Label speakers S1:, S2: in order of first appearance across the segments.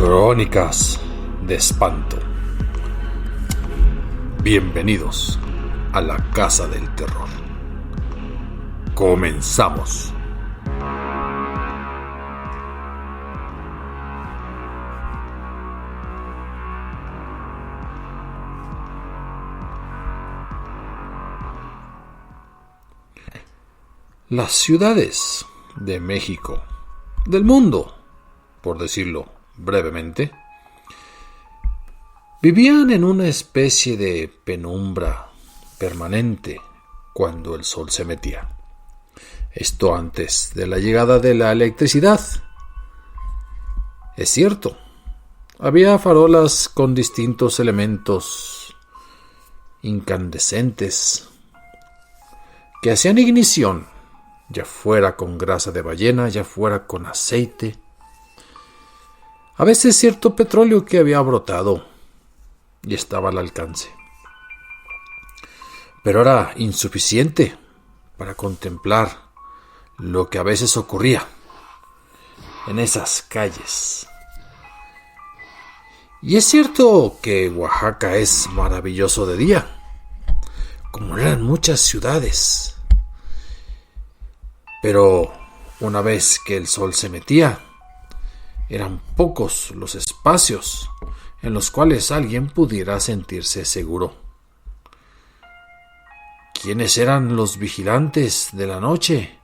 S1: Crónicas de espanto. Bienvenidos a la Casa del Terror. Comenzamos. Las ciudades de México, del mundo, por decirlo brevemente, vivían en una especie de penumbra permanente cuando el sol se metía. Esto antes de la llegada de la electricidad. Es cierto, había farolas con distintos elementos incandescentes que hacían ignición, ya fuera con grasa de ballena, ya fuera con aceite, a veces cierto petróleo que había brotado y estaba al alcance. Pero era insuficiente para contemplar lo que a veces ocurría en esas calles. Y es cierto que Oaxaca es maravilloso de día, como eran muchas ciudades. Pero una vez que el sol se metía, eran pocos los espacios en los cuales alguien pudiera sentirse seguro. ¿Quiénes eran los vigilantes de la noche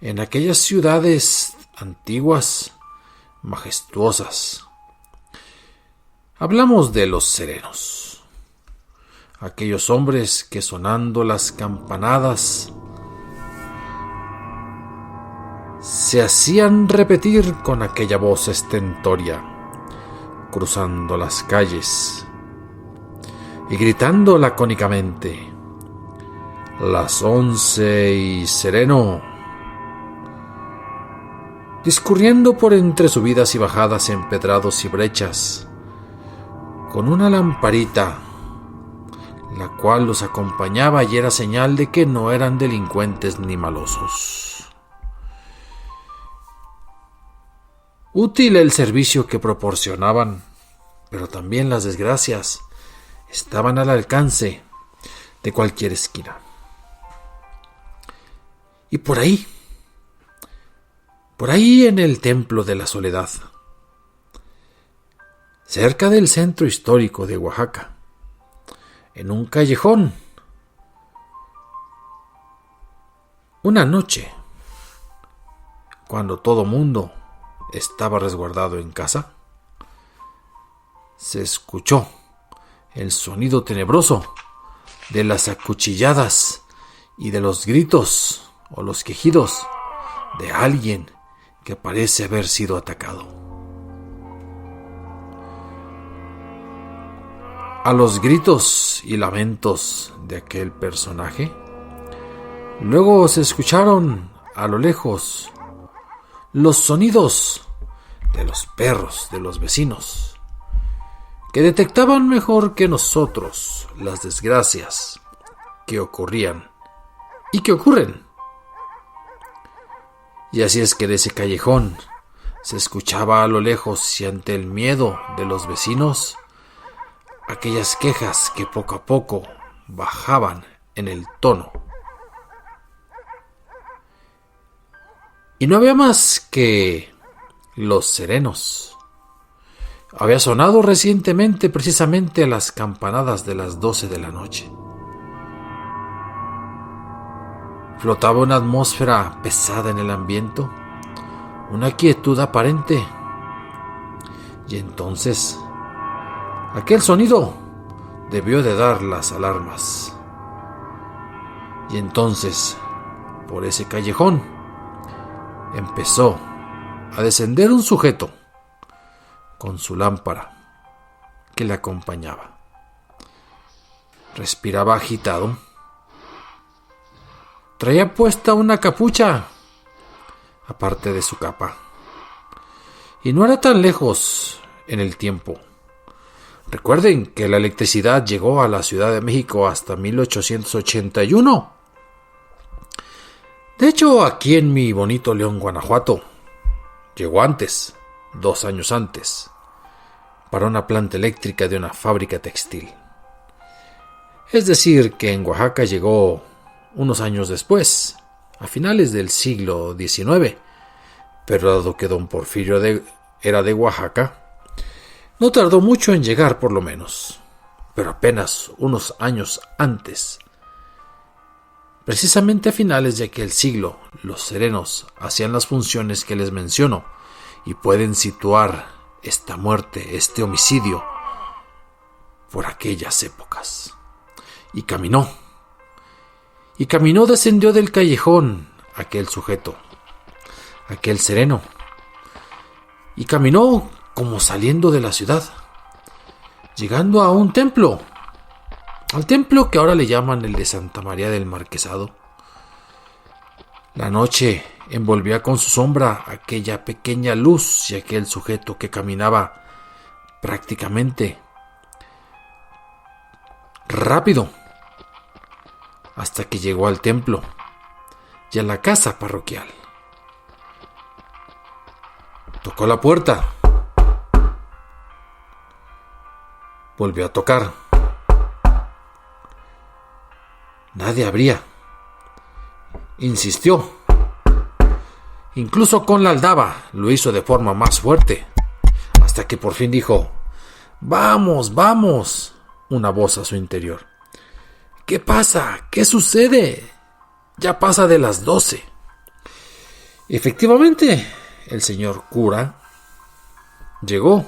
S1: en aquellas ciudades antiguas, majestuosas? Hablamos de los serenos, aquellos hombres que sonando las campanadas se hacían repetir con aquella voz estentoria, cruzando las calles y gritando lacónicamente: "Las 11 y sereno", discurriendo por entre subidas y bajadas, empedrados y brechas, con una lamparita, la cual los acompañaba y era señal de que no eran delincuentes ni malosos. Útil el servicio que proporcionaban, pero también las desgracias estaban al alcance de cualquier esquina. Y por ahí en el Templo de la Soledad, cerca del centro histórico de Oaxaca, en un callejón, una noche, cuando todo mundo estaba resguardado en casa, se escuchó el sonido tenebroso de las acuchilladas y de los gritos o los quejidos de alguien que parece haber sido atacado. A los gritos y lamentos de aquel personaje, luego se escucharon a lo lejos los sonidos de los perros de los vecinos, que detectaban mejor que nosotros las desgracias que ocurrían y que ocurren. Y así es que de ese callejón se escuchaba a lo lejos, y ante el miedo de los vecinos, aquellas quejas que poco a poco bajaban en el tono. Y no había más que los serenos. Había sonado recientemente precisamente a las campanadas de las 12 de la noche. Flotaba una atmósfera pesada en el ambiente, una quietud aparente. Y entonces, aquel sonido debió de dar las alarmas. Y entonces, por ese callejón, empezó a descender un sujeto con su lámpara que le acompañaba. Respiraba agitado. Traía puesta una capucha, aparte de su capa. Y no era tan lejos en el tiempo. Recuerden que la electricidad llegó a la Ciudad de México hasta 1881. De hecho, aquí en mi bonito León, Guanajuato, llegó antes, 2 años antes. para una planta eléctrica de una fábrica textil. Es decir, que en Oaxaca llegó unos años después, a finales del siglo XIX, pero dado que don Porfirio era de Oaxaca, no tardó mucho en llegar por lo menos, pero apenas unos años antes. Precisamente a finales de aquel siglo, los serenos hacían las funciones que les menciono y pueden situar esta muerte, este homicidio, por aquellas épocas. Y caminó, descendió del callejón aquel sujeto, aquel sereno, y caminó como saliendo de la ciudad, llegando a un templo, al templo que ahora le llaman el de Santa María del Marquesado. La noche envolvía con su sombra aquella pequeña luz y aquel sujeto que caminaba prácticamente rápido hasta que llegó al templo y a la casa parroquial. Tocó la puerta. Volvió a tocar. Nadie abría. Insistió. Incluso con la aldaba lo hizo de forma más fuerte, hasta que por fin dijo: «Vamos, vamos», una voz a su interior. «¿Qué pasa? ¿Qué sucede? Ya pasa de las 12». Efectivamente, el señor cura llegó.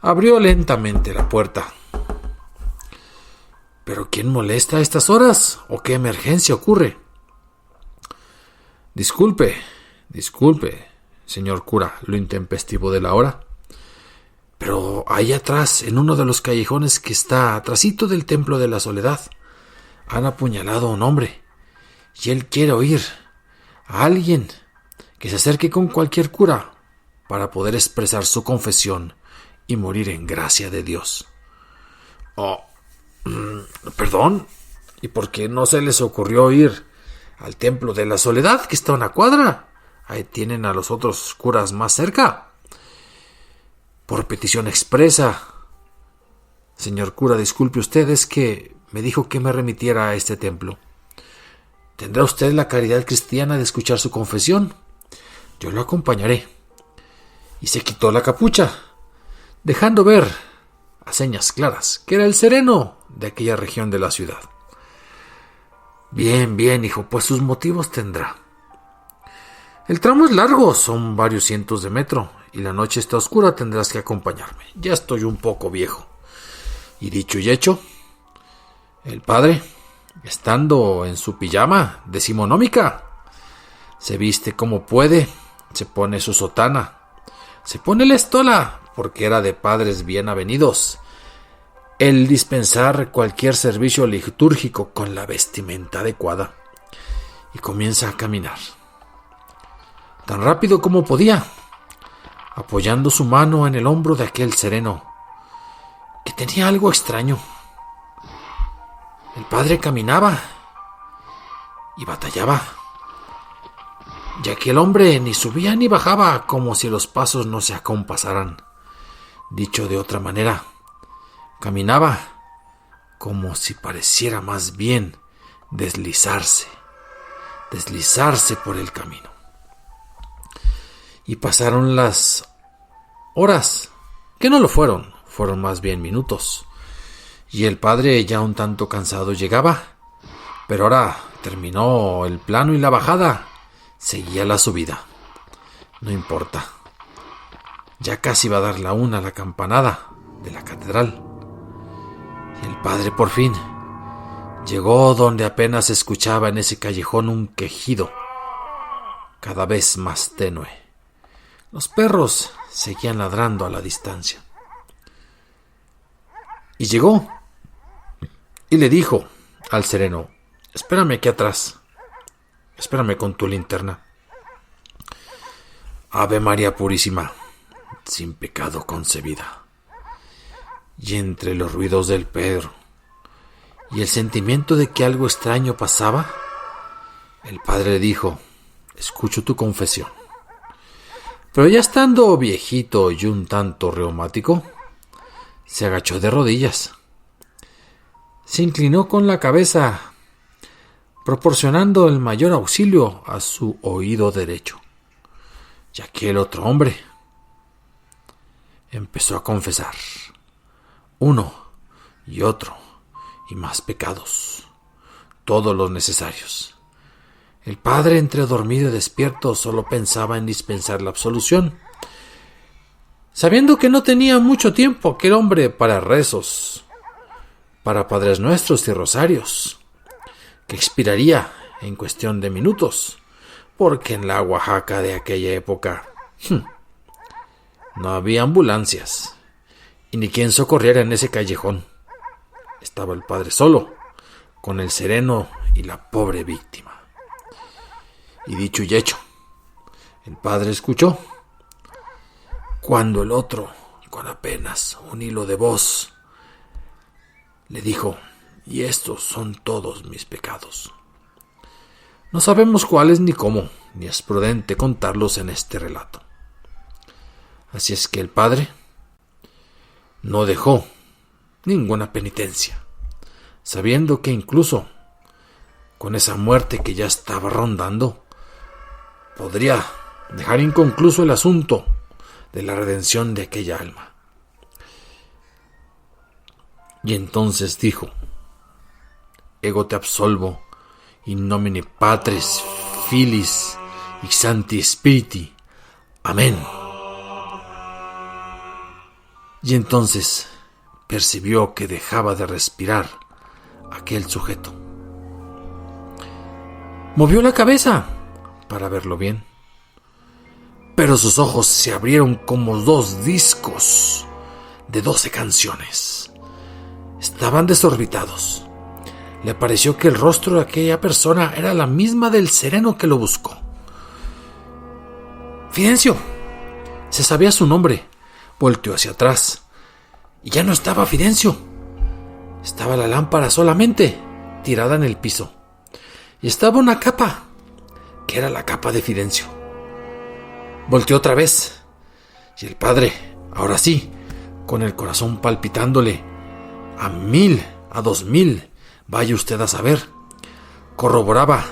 S1: Abrió lentamente la puerta. ¿Pero quién molesta a estas horas? ¿O qué emergencia ocurre? Disculpe, señor cura, lo intempestivo de la hora. Pero ahí atrás, en uno de los callejones que está atrasito del Templo de la Soledad, han apuñalado a un hombre. Y él quiere oír a alguien que se acerque con cualquier cura para poder expresar su confesión y morir en gracia de Dios. Oh, perdón, ¿y por qué no se les ocurrió ir al Templo de la Soledad, que está a una cuadra? Ahí tienen a los otros curas más cerca. Por petición expresa. Señor cura, disculpe usted, es que me dijo que me remitiera a este templo. ¿Tendrá usted la caridad cristiana de escuchar su confesión? Yo lo acompañaré. Y se quitó la capucha, dejando ver a señas claras que era el sereno de aquella región de la ciudad. Bien, hijo, pues sus motivos tendrá. El tramo es largo, son varios cientos de metros, y la noche está oscura, tendrás que acompañarme. Ya estoy un poco viejo. Y dicho y hecho, el padre, estando en su pijama decimonómica, se viste como puede, se pone su sotana, se pone la estola, porque era de padres bien avenidos el dispensar cualquier servicio litúrgico con la vestimenta adecuada, y comienza a caminar tan rápido como podía, apoyando su mano en el hombro de aquel sereno, que tenía algo extraño. El padre caminaba y batallaba, ya que el hombre ni subía ni bajaba, como si los pasos no se acompasaran. Dicho de otra manera, caminaba como si pareciera más bien deslizarse por el camino. Y pasaron las horas, que no lo fueron más bien minutos. Y el padre, ya un tanto cansado, llegaba, pero ahora terminó el plano y la bajada, seguía la subida. No importa, ya casi va a dar la una la campanada de la catedral. Y el padre por fin llegó donde apenas se escuchaba en ese callejón un quejido cada vez más tenue. Los perros seguían ladrando a la distancia. Y llegó y le dijo al sereno: espérame aquí atrás, espérame con tu linterna. Ave María Purísima, sin pecado concebida. Y entre los ruidos del Pedro y el sentimiento de que algo extraño pasaba, el padre le dijo: escucho tu confesión. Pero ya estando viejito y un tanto reumático, se agachó de rodillas. Se inclinó con la cabeza, proporcionando el mayor auxilio a su oído derecho. Y aquel otro hombre empezó a confesar uno y otro y más pecados, todos los necesarios. El padre, entre dormido y despierto, solo pensaba en dispensar la absolución, sabiendo que no tenía mucho tiempo aquel hombre para rezos, para Padres Nuestros y rosarios, que expiraría en cuestión de minutos, porque en la Oaxaca de aquella época no había ambulancias y ni quien socorriera en ese callejón. Estaba el padre solo, con el sereno y la pobre víctima. Y dicho y hecho, el padre escuchó cuando el otro, con apenas un hilo de voz, le dijo: y estos son todos mis pecados. No sabemos cuáles ni cómo, ni es prudente contarlos en este relato. Así es que el padre no dejó ninguna penitencia, sabiendo que incluso con esa muerte que ya estaba rondando, podría dejar inconcluso el asunto de la redención de aquella alma. Y entonces dijo: ego te absolvo in nomine Patris, Filis y Sancti Spiriti. Amén. Y entonces percibió que dejaba de respirar aquel sujeto. Movió la cabeza para verlo bien, pero sus ojos se abrieron como dos discos de 12 canciones. Estaban desorbitados. Le pareció que el rostro de aquella persona era la misma del sereno que lo buscó. Fidencio. Se sabía su nombre. Volteó hacia atrás y ya no estaba Fidencio. Estaba la lámpara solamente tirada en el piso. Y estaba una capa, que era la capa de Fidencio. Volteó otra vez y el padre, ahora sí, con el corazón palpitándole a 1000, a 2000, vaya usted a saber, corroboraba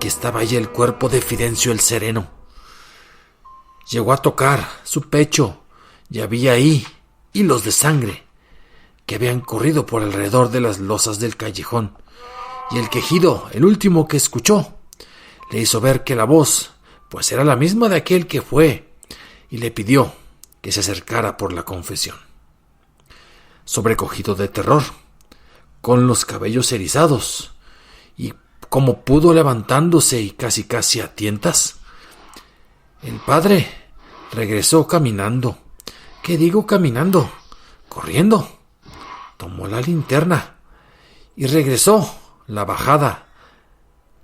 S1: que estaba allí el cuerpo de Fidencio el sereno. Llegó a tocar su pecho y había ahí hilos de sangre que habían corrido por alrededor de las losas del callejón, y el quejido, el último que escuchó, le hizo ver que la voz pues era la misma de aquel que fue, y le pidió que se acercara por la confesión. Sobrecogido de terror, con los cabellos erizados, y como pudo levantándose y casi a tientas, el padre regresó caminando. ¿Qué digo caminando? Corriendo. Tomó la linterna y regresó la bajada,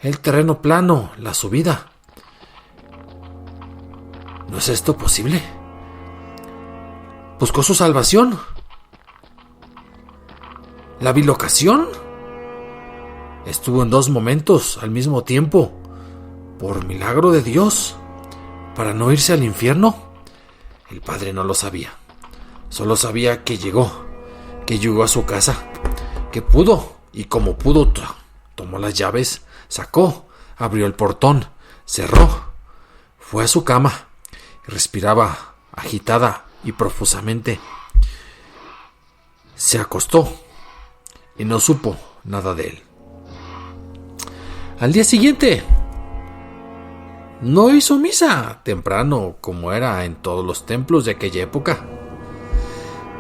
S1: el terreno plano, la subida. ¿No es esto posible? Buscó su salvación. ¿La bilocación? Estuvo en 2 momentos al mismo tiempo, por milagro de Dios, para no irse al infierno. El padre no lo sabía. Solo sabía que llegó a su casa, que pudo, y como pudo, tomó las llaves, sacó, abrió el portón, cerró, fue a su cama y respiraba agitada y profusamente. Se acostó y no supo nada de él. Al día siguiente no hizo misa temprano como era en todos los templos de aquella época,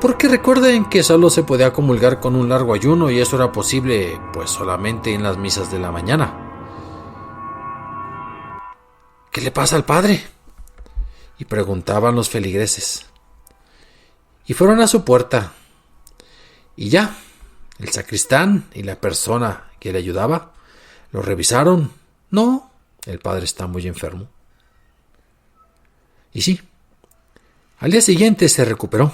S1: porque recuerden que solo se podía comulgar con un largo ayuno, y eso era posible pues solamente en las misas de la mañana. ¿Qué le pasa al padre?, y preguntaban los feligreses. Y fueron a su puerta, y ya el sacristán y la persona que le ayudaba lo revisaron. No, el padre está muy enfermo. Y sí, al día siguiente se recuperó,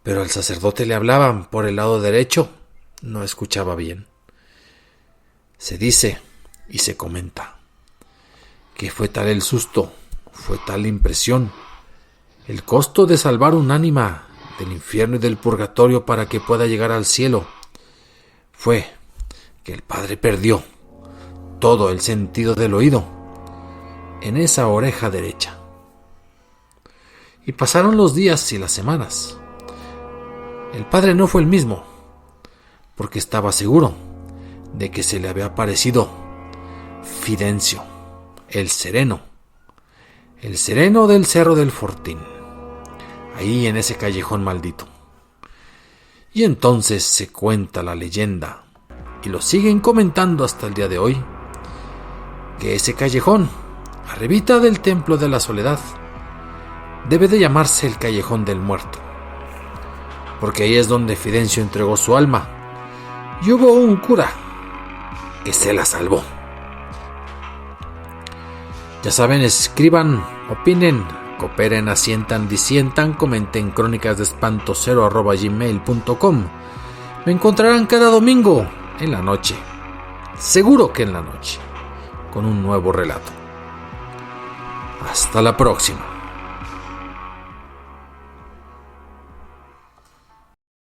S1: pero al sacerdote le hablaban por el lado derecho, no escuchaba bien. Se dice y se comenta que fue tal el susto, fue tal la impresión, el costo de salvar un ánima del infierno y del purgatorio para que pueda llegar al cielo, fue que el padre perdió todo el sentido del oído en esa oreja derecha. Y pasaron los días y las semanas. El padre no fue el mismo, porque estaba seguro de que se le había aparecido Fidencio, el sereno del Cerro del Fortín, ahí en ese callejón maldito. Y entonces se cuenta la leyenda, y lo siguen comentando hasta el día de hoy, que ese callejón, arribita del Templo de la Soledad, debe de llamarse el Callejón del Muerto, porque ahí es donde Fidencio entregó su alma, y hubo un cura que se la salvó. Ya saben, escriban, opinen, cooperen, asientan, disientan, comenten crónicasdeespantocero@gmail.com. Me encontrarán cada domingo en la noche, seguro que en la noche, con un nuevo relato. Hasta la próxima.